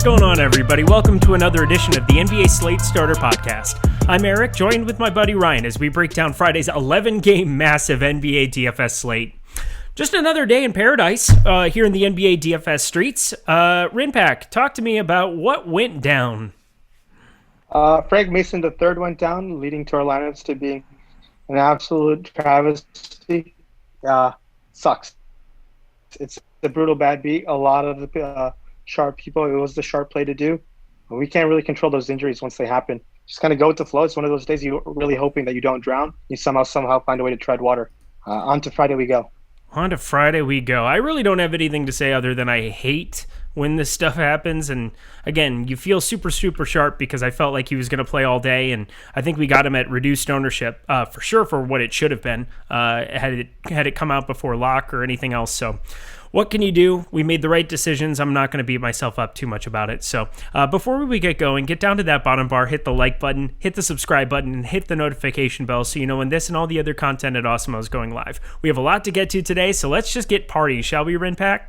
going on, everybody? Welcome to another edition of the NBA Slate Starter Podcast. I'm Eric, joined with my buddy Ryan as we break down Friday's 11-game massive NBA DFS slate. Just another day in paradise here in the NBA DFS streets. Rayen Patnaik, talk to me about what went down. Frank Mason III went down, leading to our lineups to being an absolute travesty. Sucks. It's a brutal bad beat. A lot of the sharp people, it was the sharp play to do. But we can't really control those injuries once they happen. Just kind of go with the flow. It's one of those days you're really hoping that you don't drown. You somehow find a way to tread water. On to Friday we go. On to Friday we go. I really don't have anything to say other than I hate when this stuff happens. And again, you feel super sharp because I felt like he was going to play all day. And I think we got him at reduced ownership for sure for what it should have been had it come out before lock or anything else. So what can you do? We made the right decisions. I'm not going to beat myself up too much about it. So before we get going, get down to that bottom bar, hit the like button, hit the subscribe button, and hit the notification bell so you know when this and all the other content at Awesemo is going live. We have a lot to get to today, so let's just get party, shall we, Rayen Patnaik?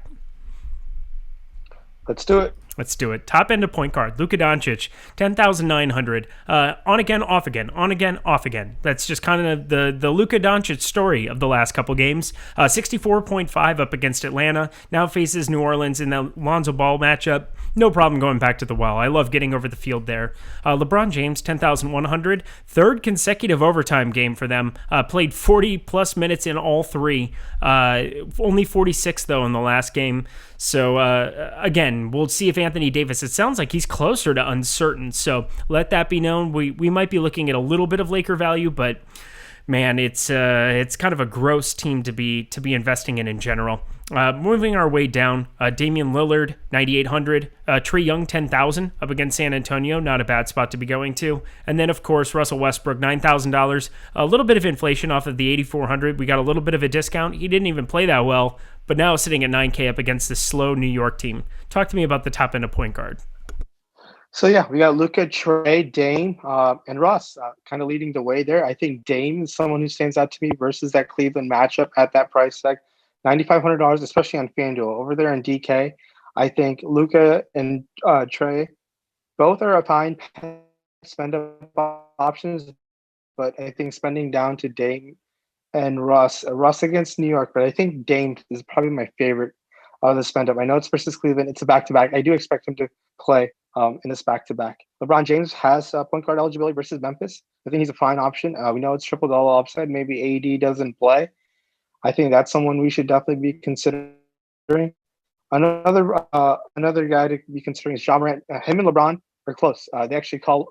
Let's do it. Let's do it. Top end of point guard, Luka Doncic, 10,900. On again, off again, on again, off again. That's just kind of the Luka Doncic story of the last couple games. 64.5 up against Atlanta. Now faces New Orleans in the Lonzo Ball matchup. No problem going back to the well. I love getting over the field there. LeBron James, 10,100. Third consecutive overtime game for them. Played 40-plus minutes in all three. Only 46, though, in the last game. So, again, we'll see if Anthony Davis, it sounds like he's closer to uncertain. So let that be known. We might be looking at a little bit of Laker value, but man, it's kind of a gross team to be investing in general. Moving our way down, Damian Lillard, 9,800. Trae Young, 10,000 up against San Antonio. Not a bad spot to be going to. And then, of course, Russell Westbrook, $9,000. A little bit of inflation off of the 8,400. We got a little bit of a discount. He didn't even play that well, but now sitting at 9K up against this slow New York team. Talk to me about the top end of point guard. So, yeah, we got Luka, Trae, Dame, and Russ kind of leading the way there. I think Dame is someone who stands out to me versus that Cleveland matchup at that price tag. $9,500, especially on FanDuel. Over there in DK, I think Luka and Trae both are fine spend-up options, but I think spending down to Dame and Russ against New York, but I think Dame is probably my favorite of the spend-up. I know it's versus Cleveland. It's a back-to-back. I do expect him to play in this back-to-back. LeBron James has point guard eligibility versus Memphis. I think he's a fine option. We know it's triple-double upside. Maybe AD doesn't play. I think that's someone we should definitely be considering. Another guy to be considering is Ja Morant. Him and LeBron are close. They actually call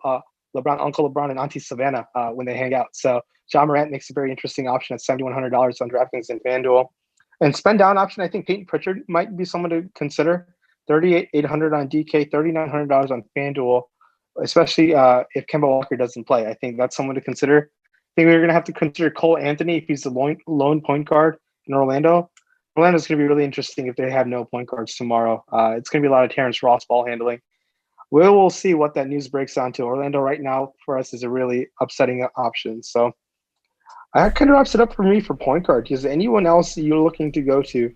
LeBron Uncle LeBron and Auntie Savannah when they hang out. So Ja Morant makes a very interesting option at $7,100 on DraftKings and FanDuel. And spend down option, I think Peyton Pritchard might be someone to consider. $3,800 on DK, $3,900 on FanDuel, especially if Kemba Walker doesn't play. I think that's someone to consider. I think we're going to have to consider Cole Anthony if he's the lone point guard in Orlando. Orlando's going to be really interesting if they have no point guards tomorrow. It's going to be a lot of Terrence Ross ball handling. We'll see what that news breaks down to. Orlando right now for us is a really upsetting option. So that kind of wraps it up for me for point guard. Is there anyone else you're looking to go to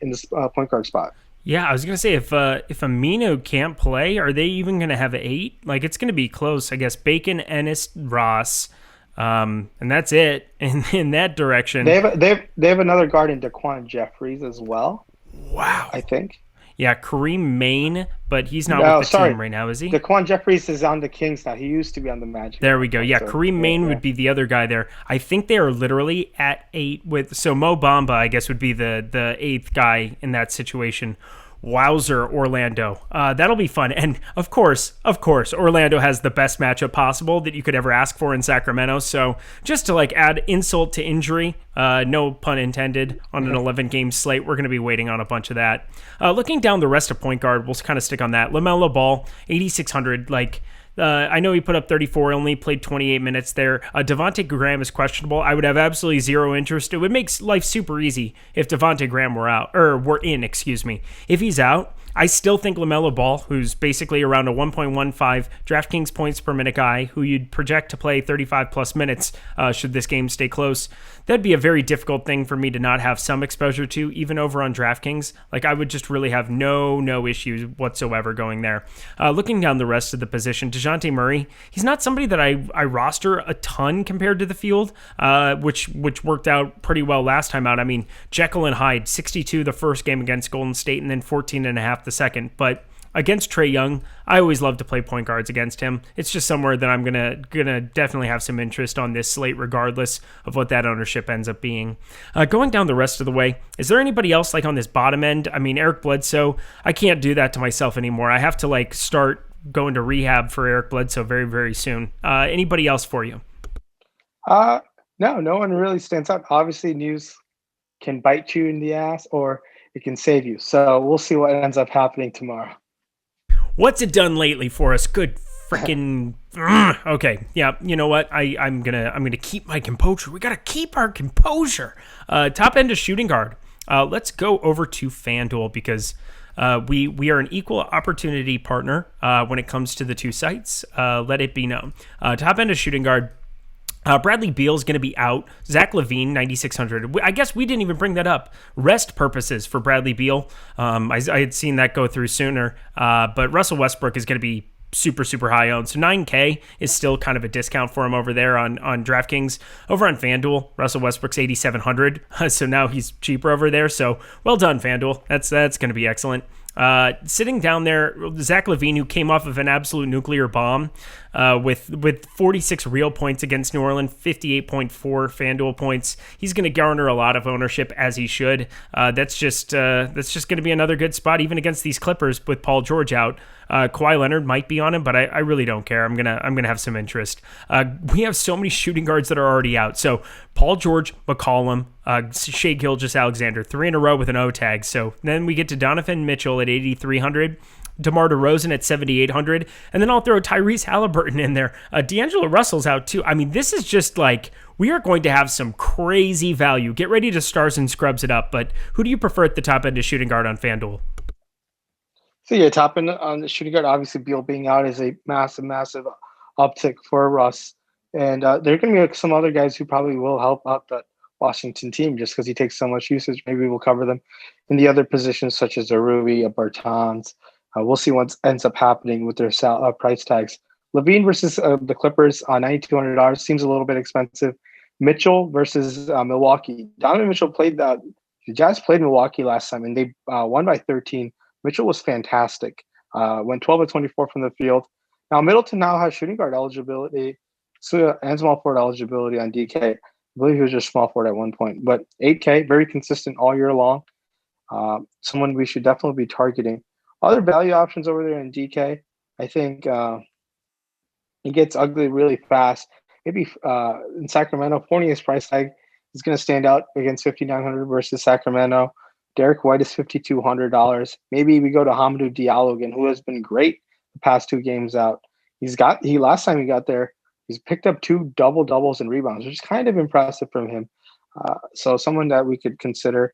in this point guard spot? Yeah, I was going to say, if Amino can't play, are they even going to have 8? Like, it's going to be close. I guess Bacon, Ennis, Ross, and that's it in that direction. They have another guard in Daquan Jeffries as well. Wow. I think. Yeah, Kareem Maine, but he's not with the team right now, is he? Daquan Jeffries is on the Kings now. He used to be on the Magic. There we go. Yeah, so, Kareem Maine would be the other guy there. I think they are literally at 8 with. So Mo Bamba, I guess, would be the 8th guy in that situation. Wowzer, Orlando. That'll be fun. And of course, Orlando has the best matchup possible that you could ever ask for in Sacramento. So just to add insult to injury, no pun intended, on an 11-game slate, we're going to be waiting on a bunch of that. Looking down the rest of point guard, we'll kind of stick on that. LaMelo Ball, 8,600. I know he put up 34, only played 28 minutes there. Devontae Graham is questionable. I would have absolutely zero interest. It would make life super easy if Devontae Graham were in, excuse me. If he's out, I still think LaMelo Ball, who's basically around a 1.15 DraftKings points per minute guy, who you'd project to play 35 plus minutes should this game stay close, that'd be a very difficult thing for me to not have some exposure to, even over on DraftKings. Like, I would just really have no issues whatsoever going there. Looking down the rest of the position, DeJounte Murray, he's not somebody that I roster a ton compared to the field, which worked out pretty well last time out. I mean, Jekyll and Hyde, 62 the first game against Golden State, and then 14.5 the second. But against Trae Young, I always love to play point guards against him. It's just somewhere that I'm gonna definitely have some interest on this slate, regardless of what that ownership ends up being. Going down the rest of the way, is there anybody else like on this bottom end? I mean, Eric Bledsoe, I can't do that to myself anymore. I have to like start going to rehab for Eric Bledsoe very, very soon. Anybody else for you? No one really stands out. Obviously, news can bite you in the ass or it can save you. So we'll see what ends up happening tomorrow. What's it done lately for us? Good freaking. Okay, yeah. You know what? I'm gonna keep my composure. We gotta keep our composure. Top end of shooting guard. Let's go over to FanDuel because we are an equal opportunity partner when it comes to the two sites. Let it be known. Top end of shooting guard. Bradley Beal's going to be out. Zach LaVine, 9,600. I guess we didn't even bring that up. Rest purposes for Bradley Beal. I had seen that go through sooner. But Russell Westbrook is going to be super high owned. So 9K is still kind of a discount for him over there on DraftKings. Over on FanDuel, Russell Westbrook's 8,700. So now he's cheaper over there. So well done, FanDuel. That's going to be excellent. Sitting down there, Zach LaVine, who came off of an absolute nuclear bomb with 46 real points against New Orleans, 58.4 FanDuel points. He's going to garner a lot of ownership, as he should. That's just going to be another good spot, even against these Clippers with Paul George out. Kawhi Leonard might be on him, but I really don't care. I'm gonna have some interest. We have so many shooting guards that are already out. So Paul George, McCollum, Shai Gilgeous-Alexander, 3 in a row with an O tag. So then we get to Donovan Mitchell at 8,300. DeMar DeRozan at 7,800. And then I'll throw Tyrese Halliburton in there. D'Angelo Russell's out too. I mean, this is just like, we are going to have some crazy value. Get ready to stars and scrubs it up. But who do you prefer at the top end of shooting guard on FanDuel? So yeah, top end on the shooting guard, obviously Beal being out is a massive uptick for Russ. And there are going to be some other guys who probably will help out the Washington team just because he takes so much usage. Maybe we'll cover them in the other positions such as a Rui, a Bertans. We'll see what ends up happening with their price tags. LaVine versus the Clippers on $9,200 seems a little bit expensive. Mitchell versus Milwaukee. Donovan Mitchell the Jazz played Milwaukee last time and they won by 13. Mitchell was fantastic. Went 12 of 24 from the field. Now Middleton now has shooting guard eligibility and small forward eligibility on DK. I believe he was just small forward at one point, but 8K, very consistent all year long. Someone we should definitely be targeting. Other value options over there in DK, I think it gets ugly really fast. Maybe in Sacramento, Fournier's price tag is going to stand out against 5,900 versus Sacramento. Derek White is $5,200. Maybe we go to Hamidou Diallo again, who has been great the past 2 games out. Last time he got there, he's picked up 2 double-doubles and rebounds, which is kind of impressive from him. So someone that we could consider.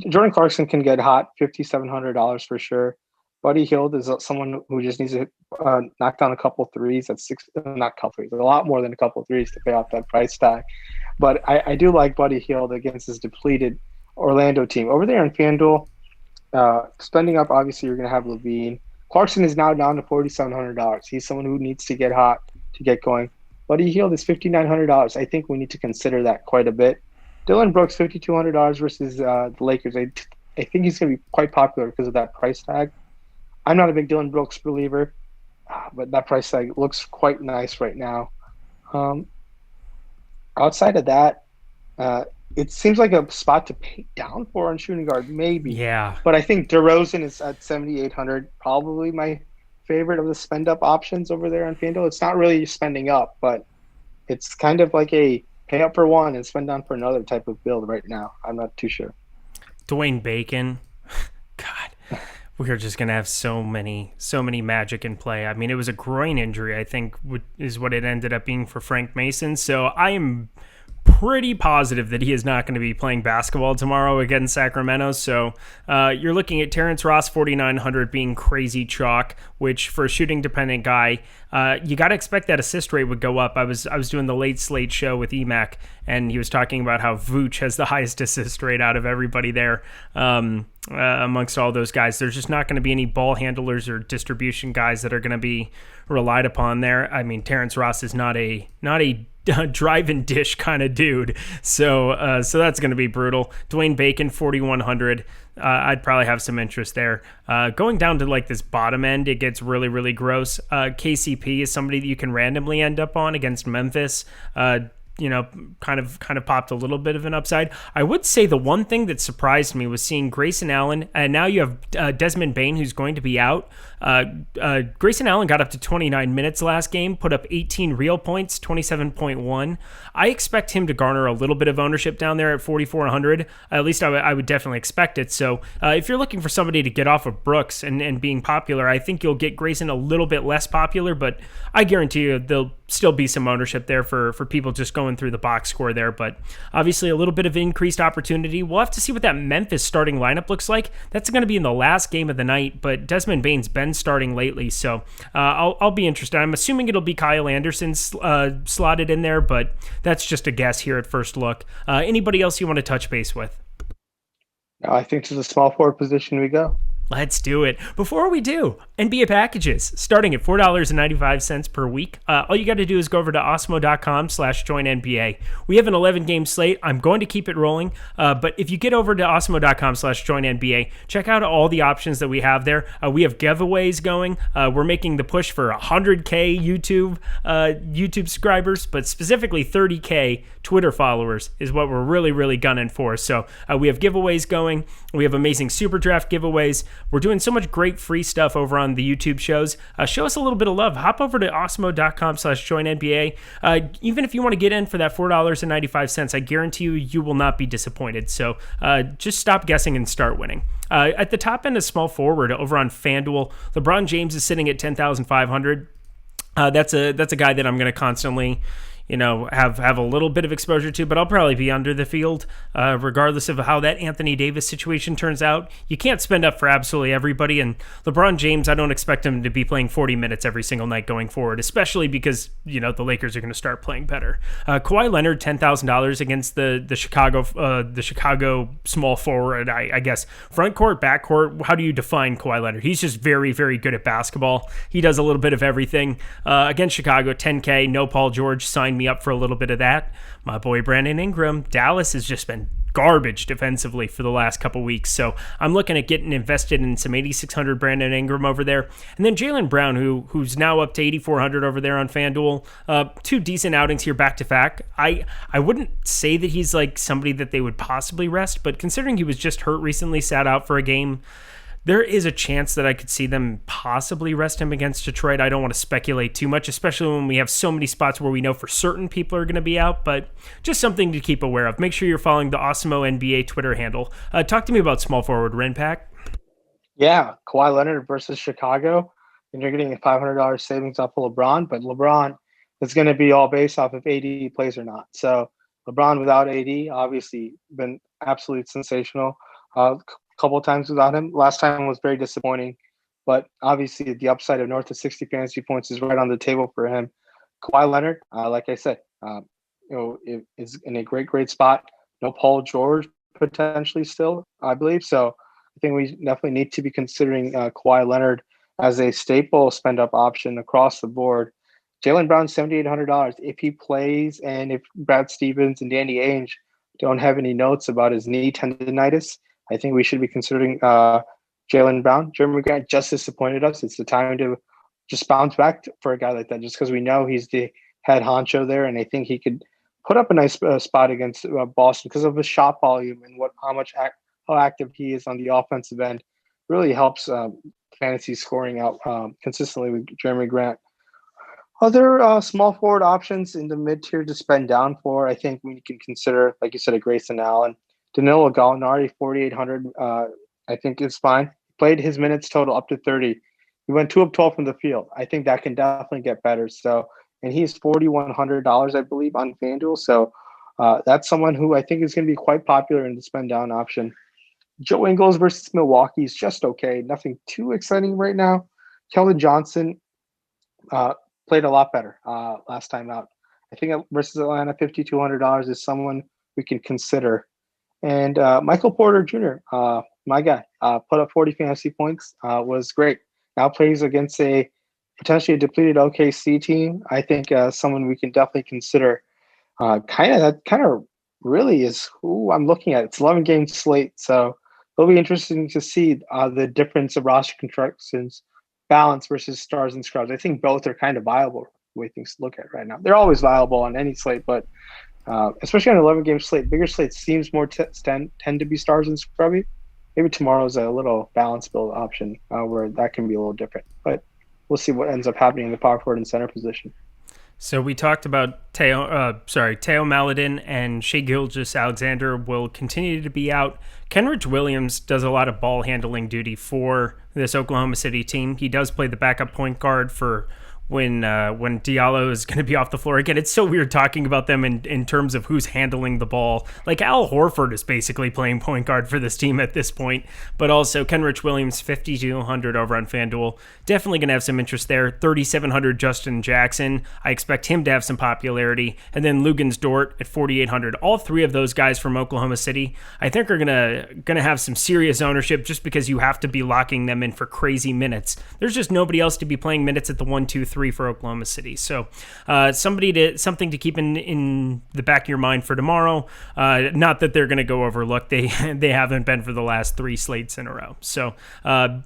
Jordan Clarkson can get hot, $5,700 for sure. Buddy Hield is someone who just needs to knock down a couple threes. That's not couple threes, a lot more than a couple threes to pay off that price tag. But I do like Buddy Hield against his depleted Orlando team. Over there in FanDuel, spending up, obviously you're going to have LaVine. Clarkson is now down to $4,700. He's someone who needs to get hot to get going. Buddy Hield is $5,900. I think we need to consider that quite a bit. Dylan Brooks, $5,200 versus the Lakers. I think he's going to be quite popular because of that price tag. I'm not a big Dylan Brooks believer, but that price tag looks quite nice right now. Outside of that, it seems like a spot to pay down for on shooting guard, maybe. Yeah. But I think DeRozan is at 7,800, probably my favorite of the spend up options over there on FanDuel. It's not really spending up, but it's kind of like a pay up for one and spend down for another type of build right now. I'm not too sure. Dwayne Bacon. God. we're just gonna have so many Magic in play. I mean, it was a groin injury, I think, is what it ended up being for Frank Mason. So I am pretty positive that he is not going to be playing basketball tomorrow against Sacramento. So you're looking at Terrence Ross 4,900 being crazy chalk, which for a shooting dependent guy, you got to expect that assist rate would go up. I was doing the late Slate show with EMAC, and he was talking about how Vooch has the highest assist rate out of everybody there. Amongst all those guys, there's just not going to be any ball handlers or distribution guys that are going to be relied upon there. I mean, Terrence Ross is not a drive and dish kind of dude, so that's going to be brutal. Dwayne Bacon 4,100. I'd probably have some interest there. Going down to like this bottom end, it gets really, really gross. KCP is somebody that you can randomly end up on against Memphis. Kind of popped a little bit of an upside. I would say the one thing that surprised me was seeing Grayson Allen, and now you have Desmond Bane, who's going to be out. Grayson Allen got up to 29 minutes last game, put up 18 real points, 27.1. I expect him to garner a little bit of ownership down there at 4,400. At least I would definitely expect it. So if you're looking for somebody to get off of Brooks and being popular, I think you'll get Grayson a little bit less popular, but I guarantee you there'll still be some ownership there for people just going through the box score there. But obviously a little bit of increased opportunity. We'll have to see what that Memphis starting lineup looks like. That's going to be in the last game of the night, but Desmond Bane's been starting lately, so I'll be interested. I'm assuming it'll be Kyle Anderson slotted in there, but that's just a guess here at first look. Anybody else you want to touch base with? No, I think to the small forward position we go. Let's do it. Before we do, NBA packages starting at $4.95 per week. All you got to do is go over to awesemo.com/joinNBA. We have an 11-game slate. I'm going to keep it rolling, but if you get over to awesemo.com/joinNBA, check out all the options that we have there. We have giveaways going. We're making the push for 100K YouTube subscribers, but specifically 30K Twitter followers is what we're really, really gunning for. So we have giveaways going. We have amazing Super Draft giveaways. We're doing so much great free stuff over on the YouTube shows. Show us a little bit of love. Hop over to awesemo.com/joinNBA. Even if you want to get in for that $4.95, I guarantee you will not be disappointed. So just stop guessing and start winning. At the top end of small forward over on FanDuel, LeBron James is sitting at 10,500. That's a guy that I'm going to constantly have a little bit of exposure to, but I'll probably be under the field regardless of how that Anthony Davis situation turns out. You can't spend up for absolutely everybody, and LeBron James, I don't expect him to be playing 40 minutes every single night going forward, especially because, the Lakers are going to start playing better. Kawhi Leonard, $10,000 against the Chicago small forward, I guess. Front court, back court, how do you define Kawhi Leonard? He's just very, very good at basketball. He does a little bit of everything. Against Chicago, 10K, no Paul George, signed me up for a little bit of that. My boy Brandon Ingram, Dallas has just been garbage defensively for the last couple weeks, so I'm looking at getting invested in some 8,600 Brandon Ingram over there, and then Jaylen Brown, who's now up to 8,400 over there on FanDuel. Two decent outings here back to back. I wouldn't say that he's like somebody that they would possibly rest, but considering he was just hurt recently, sat out for a game, there is a chance that I could see them possibly rest him against Detroit. I don't want to speculate too much, especially when we have so many spots where we know for certain people are going to be out, but just something to keep aware of. Make sure you're following the Awesemo NBA Twitter handle. Talk to me about small forward Rayen Patnaik. Yeah, Kawhi Leonard versus Chicago, and you're getting a $500 savings off of LeBron, but LeBron is going to be all based off if AD plays or not. So LeBron without AD, obviously been absolutely sensational. Couple of times without him. Last time was very disappointing, but obviously the upside of north of 60 fantasy points is right on the table for him. Kawhi Leonard, like I said, is in a great spot. No Paul George potentially still, I believe. So I think we definitely need to be considering Kawhi Leonard as a staple spend up option across the board. Jaylen Brown, $7,800 if he plays, and if Brad Stevens and Danny Ainge don't have any notes about his knee tendonitis, I think we should be considering Jaylen Brown. Jeremy Grant just disappointed us. It's the time to just bounce back for a guy like that, just because we know he's the head honcho there, and I think he could put up a nice spot against Boston because of his shot volume and how active he is on the offensive end. Really helps fantasy scoring out consistently with Jeremy Grant. Other small forward options in the mid-tier to spend down for, I think we can consider, like you said, a Grayson Allen. Danilo Gallinari, 4,800, I think is fine. played his minutes total up to 30. He went 2 of 12 from the field. I think that can definitely get better. So, and he's $4,100, I believe, on FanDuel. So that's someone who I think is going to be quite popular in the spend down option. Joe Ingles versus Milwaukee is just okay. Nothing too exciting right now. Keldon Johnson played a lot better last time out. I think versus Atlanta, $5,200 is someone we can consider. And Michael Porter Jr., my guy, put up 40 fantasy points, was great. Now plays against a potentially depleted OKC team. I think someone we can definitely consider. Kind of really is who I'm looking at. It's 11 game slate, so it'll be interesting to see the difference of roster constructions, balance versus stars and scrubs. I think both are kind of viable way things to look at right now. They're always viable on any slate, but especially on an 11 game slate, bigger slate seems more tend to be stars and scrubby. Maybe tomorrow's a little balance build option where that can be a little different, but we'll see what ends up happening in the power forward and center position. So we talked about Teo Maledon and Shai Gilgeous-Alexander will continue to be out. Kenrich Williams does a lot of ball handling duty for this Oklahoma City team. He does play the backup point guard for when Diallo is going to be off the floor. Again, it's so weird talking about them in terms of who's handling the ball. Like Al Horford is basically playing point guard for this team at this point, but also Kenrich Williams, 5,200 over on FanDuel. Definitely going to have some interest there. 3,700 Justin Jackson. I expect him to have some popularity. And then Lugans Dort at 4,800. All three of those guys from Oklahoma City, I think are gonna have some serious ownership just because you have to be locking them in for crazy minutes. There's just nobody else to be playing minutes at the 1, 2, 3 for Oklahoma City. So something to keep in the back of your mind for tomorrow. Not that they're going to go overlooked. They haven't been for the last 3 slates in a row. So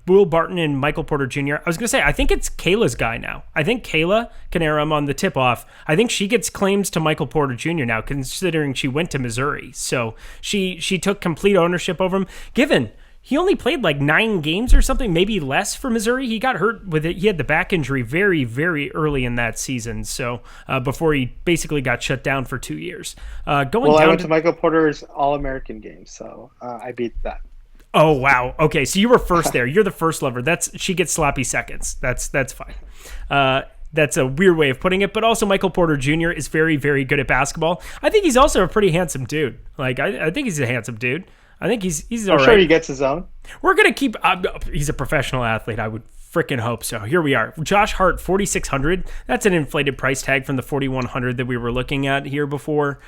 Will Barton and Michael Porter Jr. I was going to say, I think it's Kayla's guy now. I think Kayla Canarum on the tip-off. I think she gets claims to Michael Porter Jr. now, considering she went to Missouri. So she took complete ownership over him. Given he only played like 9 games or something, maybe less for Missouri. He got hurt with it. He had the back injury very, very early in that season. So before he basically got shut down for 2 years. I went to Michael Porter's All-American game, so I beat that. Oh, wow. Okay, so you were first there. You're the first lover. She gets sloppy seconds. That's fine. That's a weird way of putting it, but also Michael Porter Jr. is very, very good at basketball. I think he's also a pretty handsome dude. Like I think he's a handsome dude. I think he's all right. I'm sure he gets his own. We're going to keep... he's a professional athlete. I would freaking hope so. Here we are. Josh Hart, 4,600. That's an inflated price tag from the 4,100 that we were looking at here before.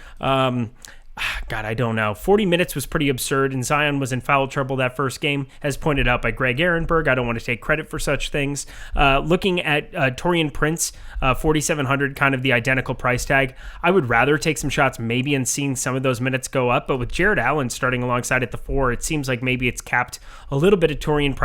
God, I don't know. 40 minutes was pretty absurd, and Zion was in foul trouble that first game, as pointed out by Greg Ehrenberg. I don't want to take credit for such things. Looking at Taurean Prince, 4,700, kind of the identical price tag. I would rather take some shots maybe and seeing some of those minutes go up, but with Jared Allen starting alongside at the 4, it seems like maybe it's capped a little bit of Taurean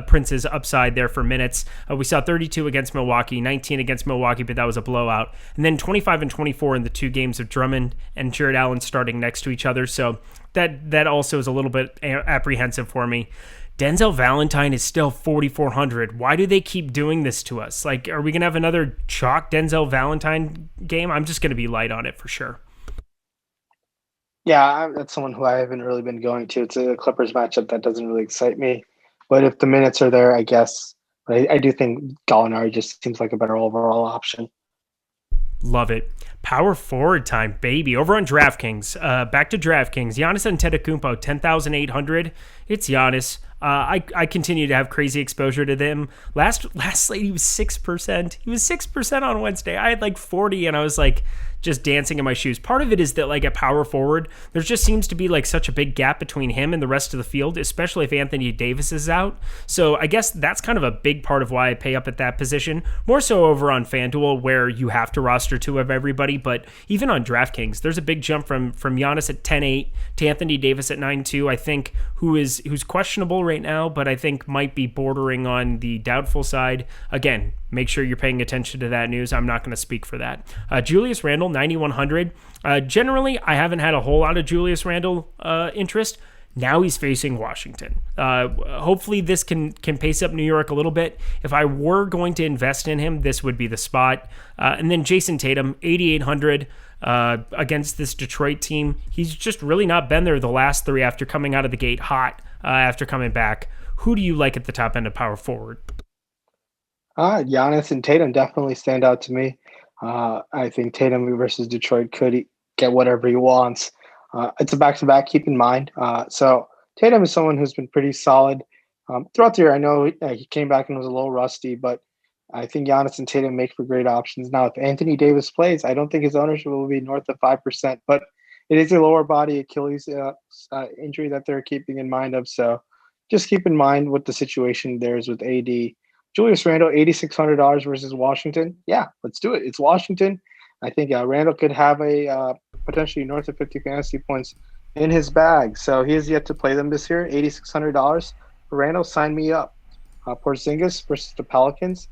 Prince's upside there for minutes. We saw 32 against Milwaukee, 19 against Milwaukee, but that was a blowout. And then 25 and 24 in the 2 games of Drummond and Jared Allen starting next to each other, so that also is a little bit apprehensive for me. Denzel Valentine is still 4,400. Why do they keep doing this to us? Like, are we gonna have another chalk Denzel Valentine game? I'm just gonna be light on it for sure. Yeah, that's someone who I haven't really been going to. It's a Clippers matchup that doesn't really excite me, but if the minutes are there, I guess. But I do think Gallinari just seems like a better overall option. Love it. Power forward time, baby. Over on DraftKings. Back to DraftKings. Giannis Antetokounmpo, 10,800. It's Giannis. I continue to have crazy exposure to them. Last slate, he was 6%. He was 6% on Wednesday. I had like 40, and I was like just dancing in my shoes. Part of it is that like at power forward, there just seems to be like such a big gap between him and the rest of the field, especially if Anthony Davis is out. So I guess that's kind of a big part of why I pay up at that position. More so over on FanDuel, where you have to roster 2 of everybody. But even on DraftKings, there's a big jump from Giannis at 10.8 to Anthony Davis at 9.2. I think who's questionable right now, but I think might be bordering on the doubtful side. Again, make sure you're paying attention to that news. I'm not going to speak for that. Julius Randle, 9,100. Generally, I haven't had a whole lot of Julius Randle interest. Now he's facing Washington. Hopefully this can pace up New York a little bit. If I were going to invest in him, this would be the spot. And then Jason Tatum, 8,800 against this Detroit team. He's just really not been there the last 3 after coming out of the gate hot after coming back. Who do you like at the top end of power forward? Giannis and Tatum definitely stand out to me. I think Tatum versus Detroit could get whatever he wants. It's a back-to-back, keep in mind. So Tatum is someone who's been pretty solid throughout the year. I know he came back and was a little rusty, but I think Giannis and Tatum make for great options. Now, if Anthony Davis plays, I don't think his ownership will be north of 5%, but it is a lower body Achilles injury that they're keeping in mind of. So just keep in mind what the situation there is with AD. Julius Randle, $8,600 versus Washington. Yeah, let's do it. It's Washington. I think Randle could have a potentially north of 50 fantasy points in his bag. So he has yet to play them this year. $8,600 for Randle. Sign me up. Porzingis versus the Pelicans.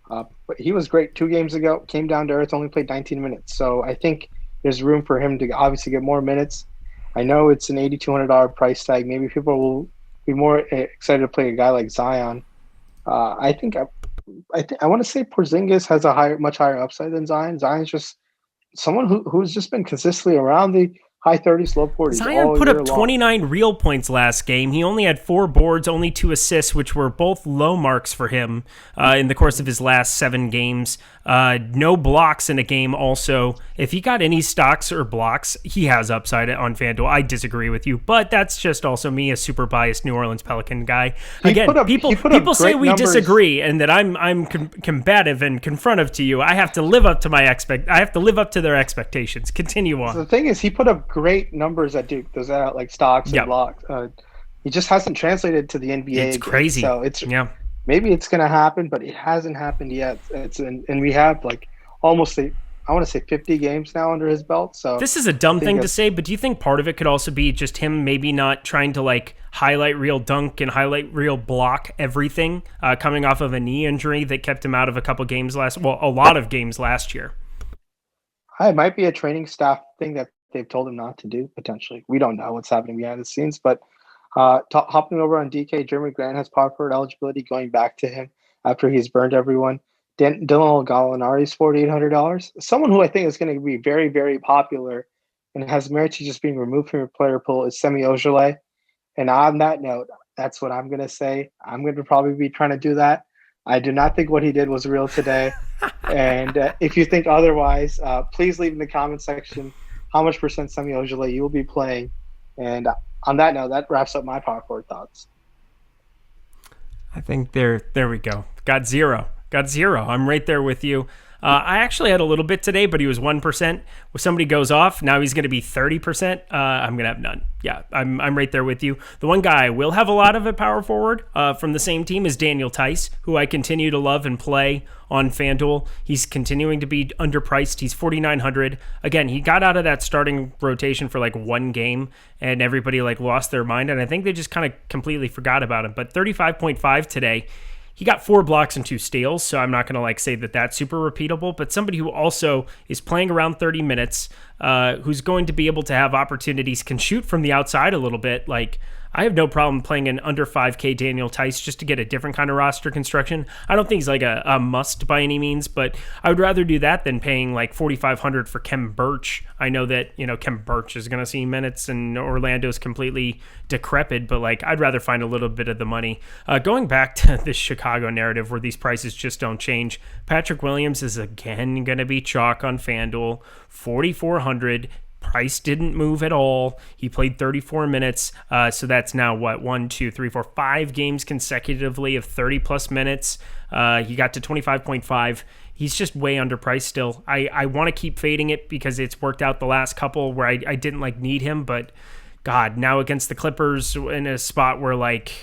But he was great 2 games ago. Came down to earth. Only played 19 minutes. So I think there's room for him to obviously get more minutes. I know it's an $8,200 price tag. Maybe people will be more excited to play a guy like Zion. I think I want to say Porzingis has a much higher upside than Zion. Zion's just someone who's just been consistently around the high 30s, low 40s. Zion put up 29 real points last game. He only had 4 boards, only 2 assists, which were both low marks for him in the course of his last 7 games. No blocks in a game also. If he got any stocks or blocks, he has upside on FanDuel. I disagree with you, but that's just also me, a super biased New Orleans Pelican guy. Again, people say we disagree and that I'm combative and confrontive to you. I have to live up to I have to live up to their expectations. Continue on. So the thing is, he put up great numbers at Duke. Those are like stocks and blocks. He just hasn't translated to the NBA. It's crazy. So maybe it's going to happen, but it hasn't happened yet. And we have like almost I want to say 50 games now under his belt. So this is a dumb thing to say, but do you think part of it could also be just him maybe not trying to like highlight reel dunk and highlight reel block everything, coming off of a knee injury that kept him out of a lot of games last year? It might be a training staff thing that they've told him not to do, potentially. We don't know what's happening behind the scenes, but hopping over on DK, Jeremy Grant has power forward eligibility going back to him after he's burned everyone. Dylan Gallinari is $4,800. Someone who I think is going to be very, very popular and has merit to just being removed from your player pool is Semi Ojeleye. And on that note, that's what I'm going to say. I'm going to probably be trying to do that. I do not think what he did was real today. And if you think otherwise, please leave in the comment section how much percent Semi Ojeleye you will be playing. And on that note, that wraps up my power forward thoughts. I think there we go. Got zero. I'm right there with you. I actually had a little bit today, but he was 1%. When somebody goes off, now he's going to be 30%. I'm going to have none. Yeah, I'm right there with you. The one guy I will have a lot of at power forward from the same team is Daniel Tice, who I continue to love and play on FanDuel. He's continuing to be underpriced. He's $4,900. Again, he got out of that starting rotation for like 1 game, and everybody like lost their mind, and I think they just kind of completely forgot about him. But 35.5 today. He got 4 blocks and 2 steals, so I'm not going to like say that that's super repeatable, but somebody who also is playing around 30 minutes, who's going to be able to have opportunities, can shoot from the outside a little bit. Like, I have no problem playing an under 5K Daniel Tice just to get a different kind of roster construction. I don't think he's like a must by any means, but I would rather do that than paying like $4,500 for Khem Birch. I know that, Khem Birch is going to see minutes and Orlando's completely decrepit, but like I'd rather find a little bit of the money. Going back to this Chicago narrative where these prices just don't change, Patrick Williams is again going to be chalk on FanDuel, $4,400. Price didn't move at all. He played 34 minutes. So that's now 5 games consecutively of 30 plus minutes. He got to 25.5. He's just way underpriced still. I want to keep fading it because it's worked out the last couple where I didn't like need him, but God, now against the Clippers in a spot where like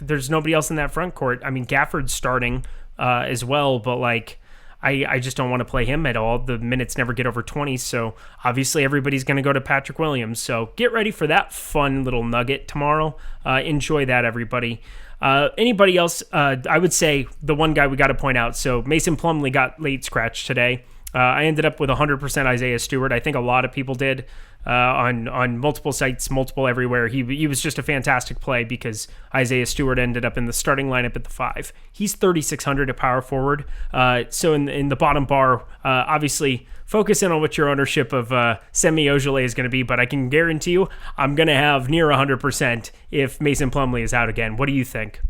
there's nobody else in that front court. I mean, Gafford's starting as well, but like I just don't want to play him at all. The minutes never get over 20, so obviously everybody's going to go to Patrick Williams. So get ready for that fun little nugget tomorrow. Enjoy that, everybody. Anybody else? I would say the one guy we got to point out. So Mason Plumlee got late scratch today. I ended up with 100% Isaiah Stewart. I think a lot of people did on multiple sites, multiple everywhere. He was just a fantastic play because Isaiah Stewart ended up in the starting lineup at the 5. He's 3,600 at power forward. So in the bottom bar, obviously focus in on what your ownership of Semi Ojeleye is going to be, but I can guarantee you I'm going to have near 100% if Mason Plumlee is out again. What do you think?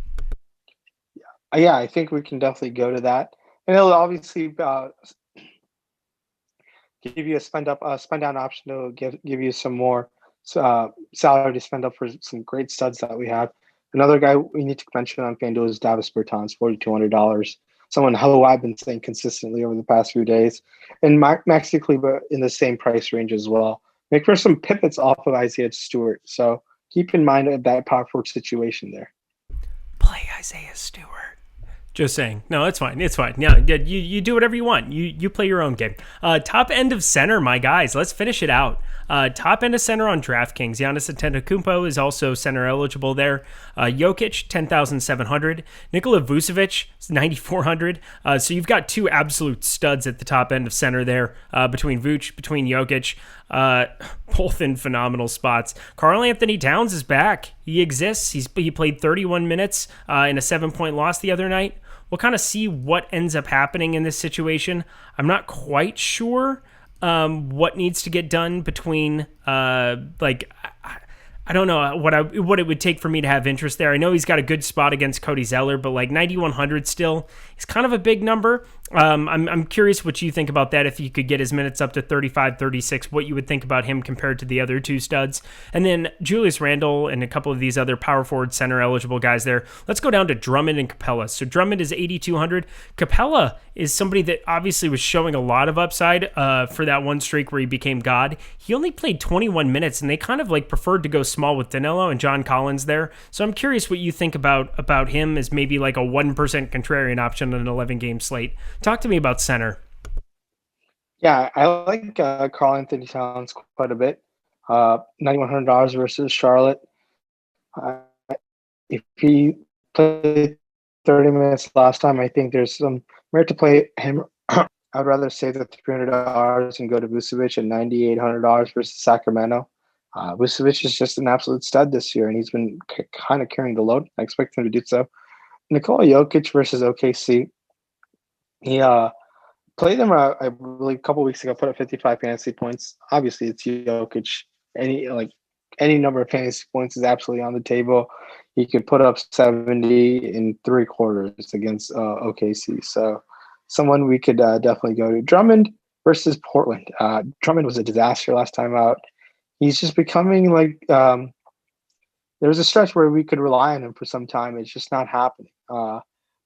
Yeah, I think we can definitely go to that, and it'll obviously give you a spend down option to give you some more salary to spend up for some great studs that we have. Another guy we need to mention on FanDuel is Davis Bertans, $4,200. Someone who I've been saying consistently over the past few days, and Maxi Kleber in the same price range as well. Make for some pivots off of Isaiah Stewart. So keep in mind that power forward situation there. Play Isaiah Stewart. Just saying. No, it's fine. It's fine. Yeah, you do whatever you want. You play your own game. Top end of center, my guys. Let's finish it out. Top end of center on DraftKings. Giannis Antetokounmpo is also center eligible there. Jokic, 10,700. Nikola Vucevic, 9,400. So you've got two absolute studs at the top end of center there between Vooch, between Jokic. Both in phenomenal spots. Karl Anthony Towns is back. He exists. He played 31 minutes in a 7-point loss the other night. We'll kind of see what ends up happening in this situation. I'm not quite sure what needs to get done between I don't know what it would take for me to have interest there. I know he's got a good spot against Cody Zeller, but like 9,100 still is kind of a big number. I'm curious what you think about that. If you could get his minutes up to 35, 36, what you would think about him compared to the other two studs. And then Julius Randle and a couple of these other power forward center eligible guys there. Let's go down to Drummond and Capella. So Drummond is 8,200. Capella is somebody that obviously was showing a lot of upside for that one streak where he became God. He only played 21 minutes, and they kind of like preferred to go small with Danilo and John Collins there. So I'm curious what you think about him as maybe like a 1% contrarian option on an 11-game slate. Talk to me about center. Yeah, I like Karl Anthony Towns quite a bit. $9,100 versus Charlotte. If he played 30 minutes last time, I think there's some merit to play him. I'd rather save the $300 and go to Vucevic at $9,800 versus Sacramento. Vucevic is just an absolute stud this year, and he's been kind of carrying the load. I expect him to do so. Nikola Jokic versus OKC. He played them, I believe, a couple weeks ago, put up 55 fantasy points. Obviously, it's Jokic. Any number of fantasy points is absolutely on the table. He could put up 70 in 3 quarters against OKC. So someone we could definitely go to. Drummond versus Portland. Drummond was a disaster last time out. He's just becoming like there was a stretch where we could rely on him for some time. It's just not happening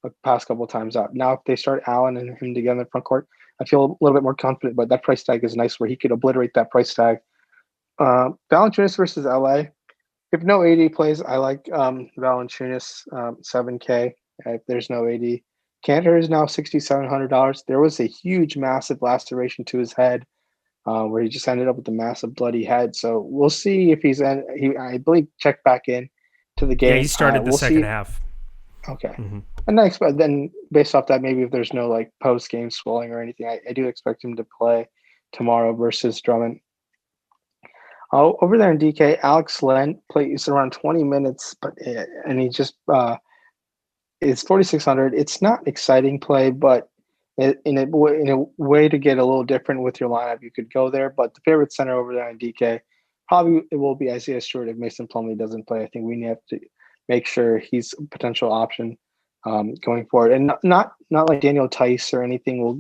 the past couple of times out. Now, if they start Allen and him together in the front court, I feel a little bit more confident, but that price tag is nice where he could obliterate that price tag. Valanciunas versus LA. If no AD plays, I like Valanciunas, 7K if there's no AD. Cantor is now $6,700. There was a huge, massive laceration to his head where he just ended up with a massive bloody head. So we'll see if I believe, checked back in to the game. Yeah, he started the second half. Okay. Mm-hmm. And I expect then, based off that, maybe if there's no like post-game swelling or anything, I do expect him to play tomorrow versus Drummond. Over there in DK, Alex Len plays around 20 minutes, and he just is 4,600. It's not exciting play, but in a way to get a little different with your lineup, you could go there. But the favorite center over there in DK, probably it will be Isaiah Stewart if Mason Plumlee doesn't play. I think we have to make sure he's a potential option going forward, and not like Daniel Tice or anything will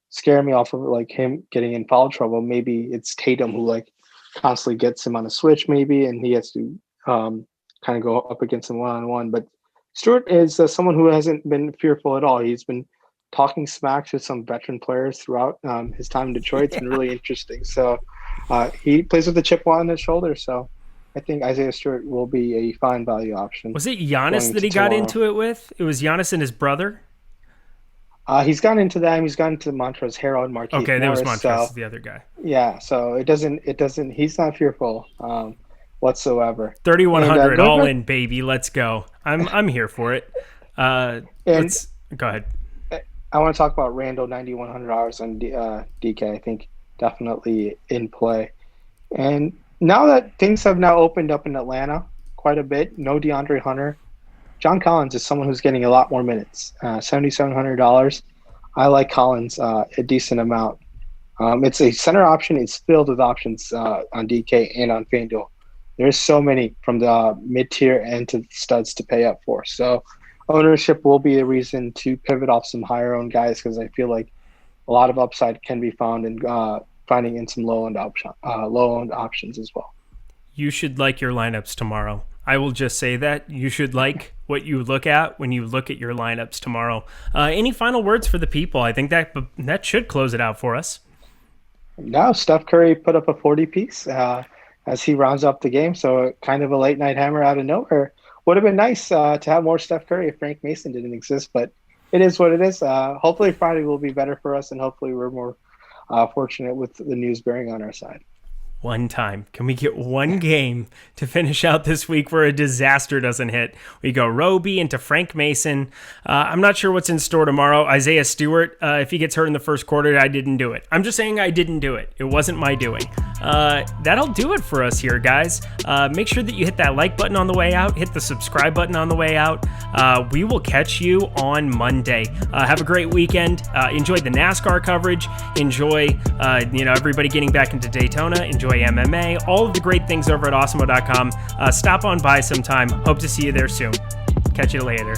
scare me off of like him getting in foul trouble. Maybe it's Tatum who like constantly gets him on a switch, maybe, and he has to kind of go up against him one-on-one. But Stewart is someone who hasn't been fearful at all. He's been talking smack to some veteran players throughout his time in Detroit. It's been really interesting. So he plays with the chip on his shoulder. So I think Isaiah Stewart will be a fine value option. Was it Giannis that he got into it with? It was Giannis and his brother? He's gotten into them. He's gotten into Montrezl Harrell and Marquise Okay, there was Morris, Montrezl, the other guy. Yeah, so it doesn't. He's not fearful whatsoever. 3,100 all in, baby. Let's go. I'm here for it. Go ahead. I want to talk about Randall, $9,100 on DK. I think definitely in play. And now that things have now opened up in Atlanta quite a bit, no DeAndre Hunter, John Collins is someone who's getting a lot more minutes, $7,700. I like Collins a decent amount. It's a center option. It's filled with options on DK and on FanDuel. There's so many from the mid-tier and to studs to pay up for. So ownership will be a reason to pivot off some higher-owned guys because I feel like a lot of upside can be found in finding in some low-owned options as well. You should like your lineups tomorrow. I will just say that. You should like what you look at when you look at your lineups tomorrow. Any final words for the people? I think that should close it out for us. No, Steph Curry put up a 40-piece as he rounds up the game. So kind of a late-night hammer out of nowhere. Would have been nice to have more Steph Curry if Frank Mason didn't exist, but it is what it is. Hopefully Friday will be better for us, and hopefully we're more fortunate with the news bearing on our side. One time. Can we get one game to finish out this week where a disaster doesn't hit? We go Roby into Frank Mason. I'm not sure what's in store tomorrow. Isaiah Stewart, if he gets hurt in the first quarter, I didn't do it. I'm just saying I didn't do it. It wasn't my doing. That'll do it for us here, guys. Make sure that you hit that like button on the way out. Hit the subscribe button on the way out. We will catch you on Monday. Have a great weekend. Enjoy the NASCAR coverage. Enjoy, everybody getting back into Daytona. Enjoy MMA, all of the great things over at Awesemo.com. Stop on by sometime. Hope to see you there soon. Catch you later.